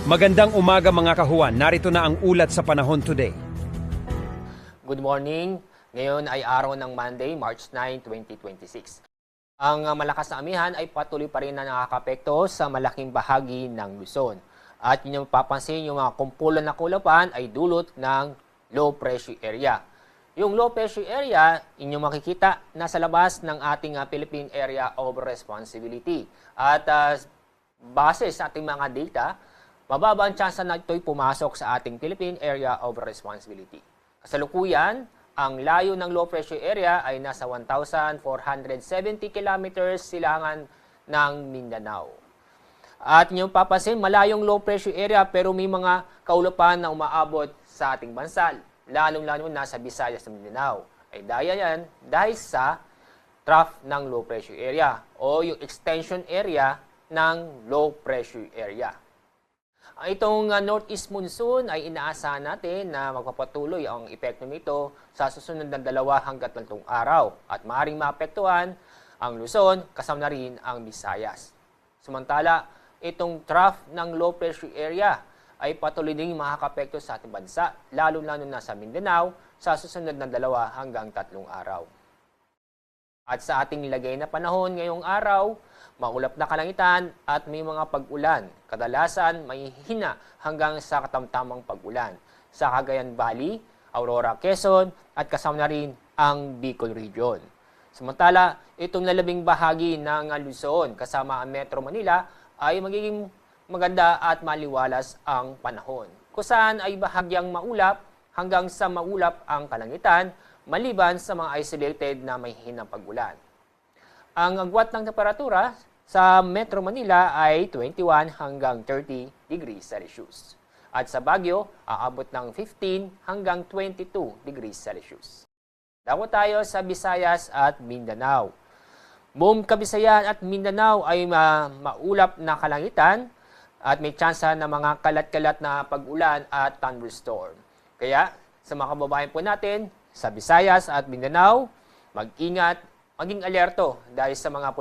Magandang umaga mga kahuan, narito na ang ulat sa panahon today. Good morning. Ngayon ay araw ng Monday, March 9, 2026. Ang malakas na amihan ay patuloy pa rin na nakakapekto sa malaking bahagi ng Luzon. At yun yung papansin, yung mga kumpulan na kulapan ay dulot ng low pressure area. Yung low pressure area, inyong makikita nasa labas ng ating Philippine Area of Responsibility. At base sa ating mga data, mababa ang tsansa na ito'y pumasok sa ating Philippine Area of Responsibility. Kasalukuyan, ang layo ng low pressure area ay nasa 1,470 kilometers silangan ng Mindanao. At inyong papansin, malayong low pressure area pero may mga kaulapan na umaabot sa ating bansa, lalong-lalo na sa Visayas sa Mindanao. Ay dahil sa trough ng low pressure area o yung extension area ng low pressure area. Itong northeast monsoon ay inaasahan natin na magpapatuloy ang epekto nito sa susunod na 2 hanggang 3 araw at maaaring maapektuhan ang Luzon kasama na rin ang Visayas. Samantala, itong trough ng low pressure area ay patuloy din makakapekto sa ating bansa, lalo-lalo na sa Mindanao sa susunod na 2 hanggang 3 araw. At sa ating nilagay na panahon ngayong araw, maulap na kalangitan at may mga pag-ulan. Kadalasan may hina hanggang sa katamtamang pag-ulan sa Cagayan Valley, Aurora, Quezon at kasama na rin ang Bicol Region. Samantala, itong lalabing bahagi ng Luzon kasama ang Metro Manila ay magiging maganda at maliwalas ang panahon. Kung saan ay bahagyang maulap hanggang sa maulap ang kalangitan maliban sa mga isolated na may hinang pag-ulan. Ang agwat ng temperatura sa Metro Manila ay 21 hanggang 30 degrees Celsius. At sa Baguio, aabot ng 15 hanggang 22 degrees Celsius. Dako tayo sa Visayas at Mindanao. Buong Kabisayan at Mindanao ay maulap na kalangitan at may tsansa na mga kalat-kalat na pag-ulan at thunderstorm. Kaya sa mga kababayan po natin sa Visayas at Mindanao, mag-ingat, maging alerto dahil sa mga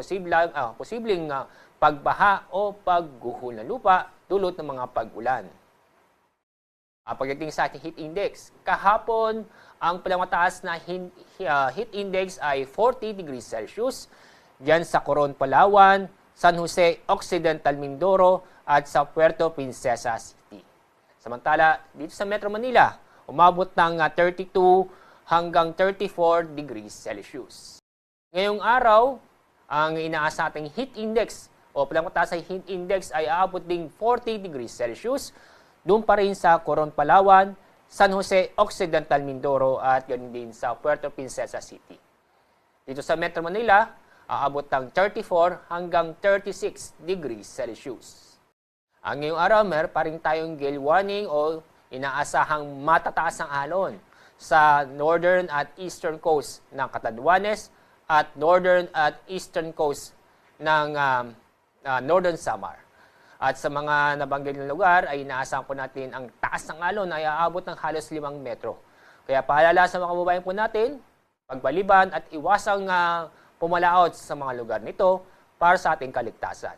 posibleng pagbaha o pagguhol ng lupa dulot ng mga pag-ulan. Pagdating sa ating heat index, kahapon ang pinakamataas na heat index ay 40 degrees Celsius diyan sa Coron, Palawan, San Jose, Occidental Mindoro at sa Puerto Princesa City. Samantala, dito sa Metro Manila, umabot ng 32 hanggang 34 degrees Celsius. Ngayong araw, ang inaasa nating heat index o pinakamataas na heat index ay aabot ding 40 degrees Celsius doon pa rin sa Coron, Palawan, San Jose, Occidental Mindoro at ganoon din sa Puerto Princesa City. Dito sa Metro Manila, aabot ng 34 hanggang 36 degrees Celsius. Ang ngayong araw, meron pa rin tayong gale warning o inaasahang matataas ang alon sa northern at eastern coast ng Catanduanes at northern at eastern coast ng northern Samar. At sa mga nabanggit na lugar ay inaasahan po natin ang taas ng alon ay aabot ng halos 5 metro. Kaya paalala sa mga kababayan po natin, pagbaliban at iwasang pumalaot sa mga lugar nito para sa ating kaligtasan.